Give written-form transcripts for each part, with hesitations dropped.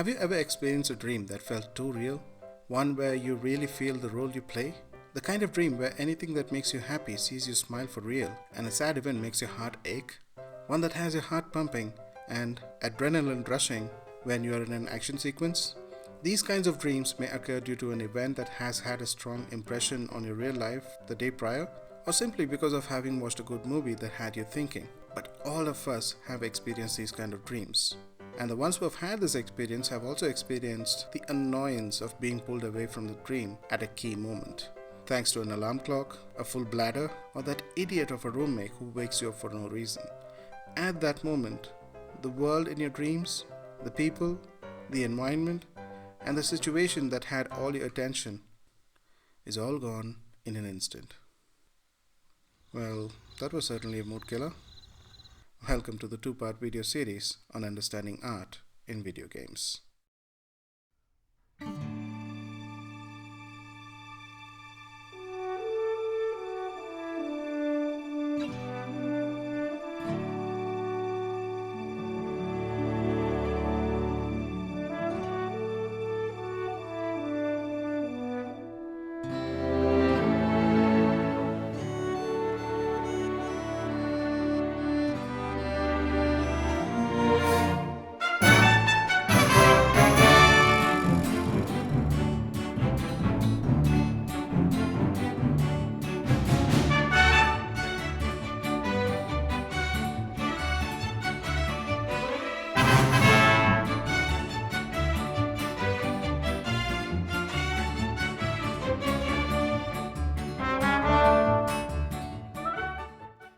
Have you ever experienced a dream that felt too real? One where you really feel the role you play? The kind of dream where anything that makes you happy sees you smile for real and a sad event makes your heart ache? One that has your heart pumping and adrenaline rushing when you are in an action sequence? These kinds of dreams may occur due to an event that has had a strong impression on your real life the day prior, or simply because of having watched a good movie that had you thinking. But all of us have experienced these kind of dreams. And the ones who have had this experience have also experienced the annoyance of being pulled away from the dream at a key moment. Thanks to an alarm clock, a full bladder, or that idiot of a roommate who wakes you up for no reason. At that moment, the world in your dreams, the people, the environment, and the situation that had all your attention is all gone in an instant. Well, that was certainly a mood killer. Welcome to the two-part video series on understanding art in video games.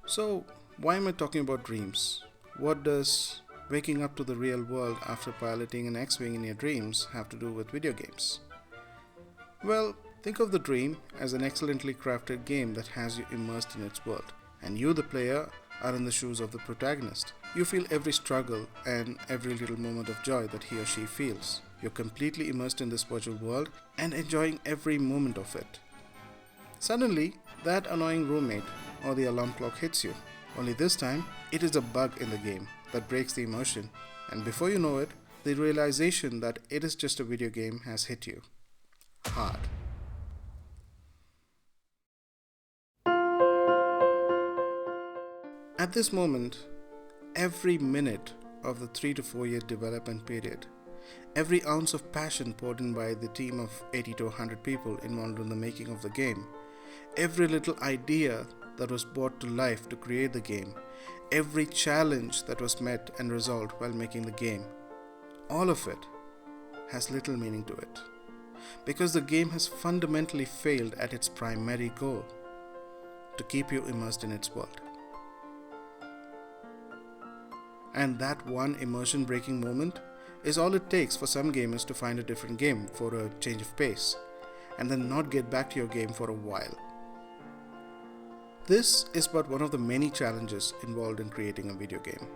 So, why am I talking about dreams? What does waking up to the real world after piloting an X-Wing in your dreams have to do with video games? Well, think of the dream as an excellently crafted game that has you immersed in its world, and you, the player, are in the shoes of the protagonist. You feel every struggle and every little moment of joy that he or she feels. You're completely immersed in this virtual world and enjoying every moment of it. Suddenly, that annoying roommate or the alarm clock hits you. Only this time, it is a bug in the game that breaks the immersion, and before you know it, the realization that it is just a video game has hit you hard. At this moment, every minute of the 3 to 4 year development period, every ounce of passion poured in by the team of 80 to 100 people involved in the making of the game, every little idea that was brought to life to create the game, every challenge that was met and resolved while making the game, all of it has little meaning to it, because the game has fundamentally failed at its primary goal, to keep you immersed in its world. And that one immersion breaking moment is all it takes for some gamers to find a different game for a change of pace, and then not get back to your game for a while. This is but one of the many challenges involved in creating a video game.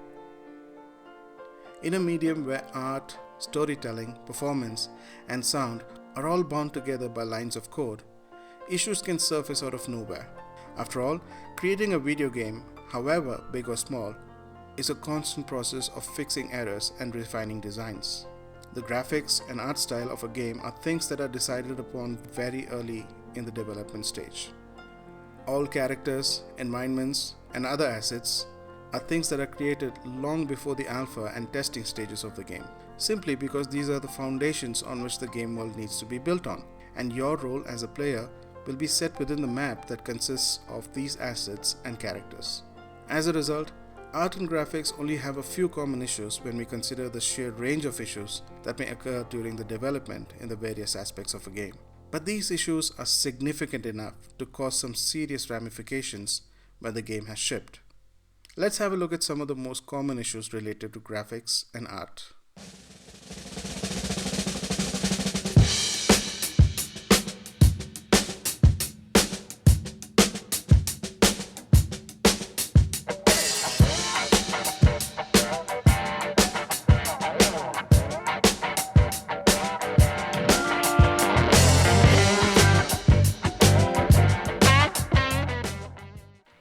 In a medium where art, storytelling, performance, and sound are all bound together by lines of code, issues can surface out of nowhere. After all, creating a video game, however big or small, is a constant process of fixing errors and refining designs. The graphics and art style of a game are things that are decided upon very early in the development stage. All characters, environments, and other assets are things that are created long before the alpha and testing stages of the game, simply because these are the foundations on which the game world needs to be built on, and your role as a player will be set within the map that consists of these assets and characters. As a result, art and graphics only have a few common issues when we consider the sheer range of issues that may occur during the development in the various aspects of a game. But these issues are significant enough to cause some serious ramifications when the game has shipped. Let's have a look at some of the most common issues related to graphics and art.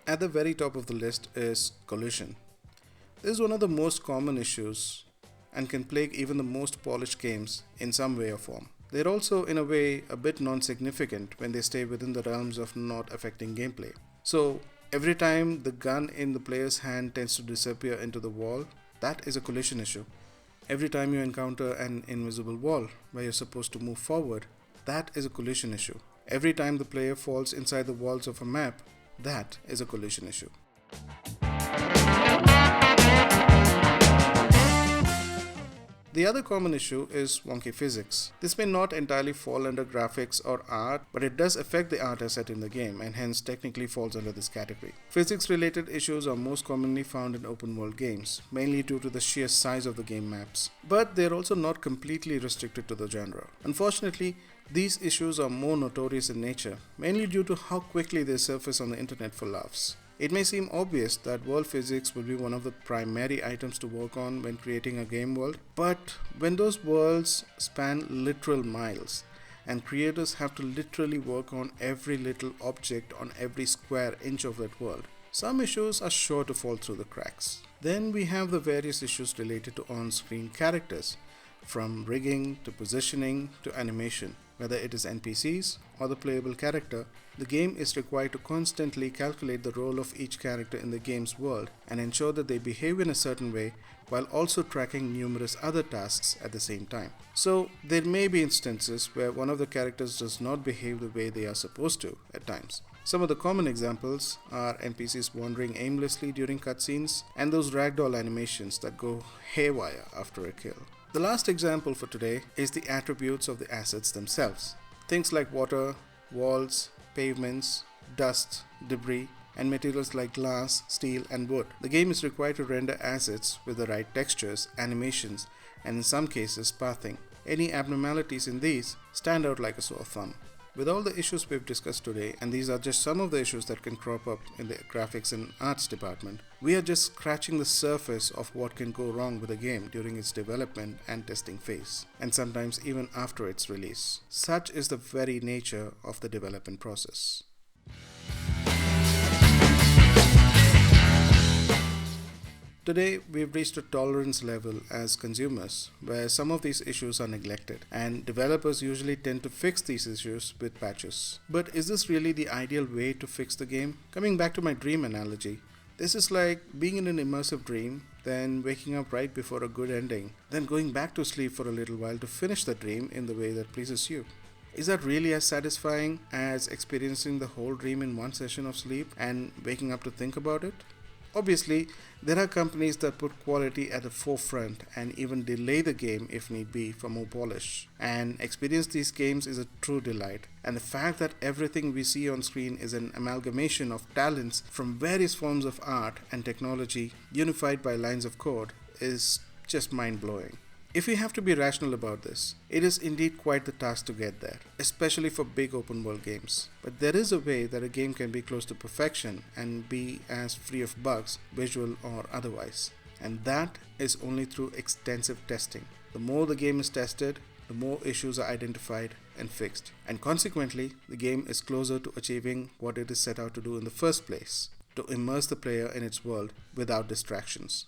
At the very top of the list is collision. This is one of the most common issues and can plague even the most polished games in some way or form. They're also, in a way, a bit non-significant when they stay within the realms of not affecting gameplay. So, every time the gun in the player's hand tends to disappear into the wall, that is a collision issue. Every time you encounter an invisible wall where you're supposed to move forward, that is a collision issue. Every time the player falls inside the walls of a map, that is a collision issue. The other common issue is wonky physics. This may not entirely fall under graphics or art, but it does affect the art asset in the game and hence technically falls under this category. Physics-related issues are most commonly found in open-world games, mainly due to the sheer size of the game maps. But they are also not completely restricted to the genre. Unfortunately, these issues are more notorious in nature, mainly due to how quickly they surface on the internet for laughs. It may seem obvious that world physics will be one of the primary items to work on when creating a game world, but when those worlds span literal miles and creators have to literally work on every little object on every square inch of that world, some issues are sure to fall through the cracks. Then we have the various issues related to on-screen characters, from rigging to positioning to animation. Whether it is NPCs or the playable character, the game is required to constantly calculate the role of each character in the game's world and ensure that they behave in a certain way while also tracking numerous other tasks at the same time. So there may be instances where one of the characters does not behave the way they are supposed to at times. Some of the common examples are NPCs wandering aimlessly during cutscenes and those ragdoll animations that go haywire after a kill. The last example for today is the attributes of the assets themselves. Things like water, walls, pavements, dust, debris, and materials like glass, steel, and wood. The game is required to render assets with the right textures, animations, and in some cases pathing. Any abnormalities in these stand out like a sore thumb. With all the issues we've discussed today, and these are just some of the issues that can crop up in the graphics and arts department, we are just scratching the surface of what can go wrong with a game during its development and testing phase, and sometimes even after its release. Such is the very nature of the development process. Today, we've reached a tolerance level as consumers where some of these issues are neglected, and developers usually tend to fix these issues with patches. But is this really the ideal way to fix the game? Coming back to my dream analogy, this is like being in an immersive dream, then waking up right before a good ending, then going back to sleep for a little while to finish the dream in the way that pleases you. Is that really as satisfying as experiencing the whole dream in one session of sleep and waking up to think about it? Obviously, there are companies that put quality at the forefront and even delay the game if need be for more polish. And experience these games is a true delight. And the fact that everything we see on screen is an amalgamation of talents from various forms of art and technology unified by lines of code is just mind-blowing. If we have to be rational about this, it is indeed quite the task to get there, especially for big open world games. But there is a way that a game can be close to perfection and be as free of bugs, visual or otherwise. And that is only through extensive testing. The more the game is tested, the more issues are identified and fixed. And consequently, the game is closer to achieving what it is set out to do in the first place, to immerse the player in its world without distractions.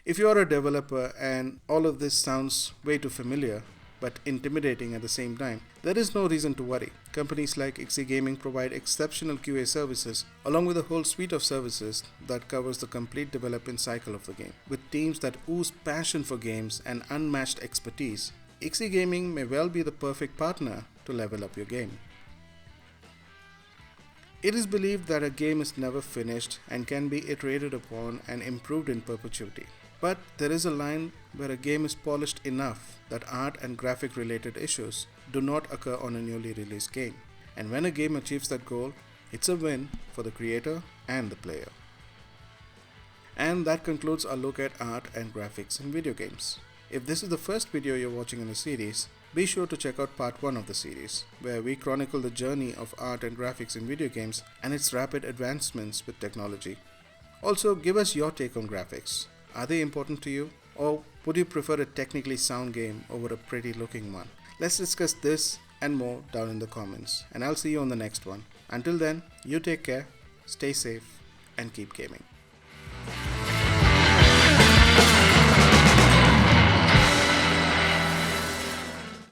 If you are a developer and all of this sounds way too familiar but intimidating at the same time, there is no reason to worry. Companies like Ixi Gaming provide exceptional QA services along with a whole suite of services that covers the complete development cycle of the game. With teams that ooze passion for games and unmatched expertise, Ixi Gaming may well be the perfect partner to level up your game. It is believed that a game is never finished and can be iterated upon and improved in perpetuity. But there is a line where a game is polished enough that art and graphic related issues do not occur on a newly released game. And when a game achieves that goal, it's a win for the creator and the player. And that concludes our look at art and graphics in video games. If this is the first video you're watching in the series, be sure to check out part 1 of the series, where we chronicle the journey of art and graphics in video games and its rapid advancements with technology. Also, give us your take on graphics. Are they important to you? Or would you prefer a technically sound game over a pretty looking one? Let's discuss this and more down in the comments, and I'll see you on the next one. Until then, you take care, stay safe, and keep gaming.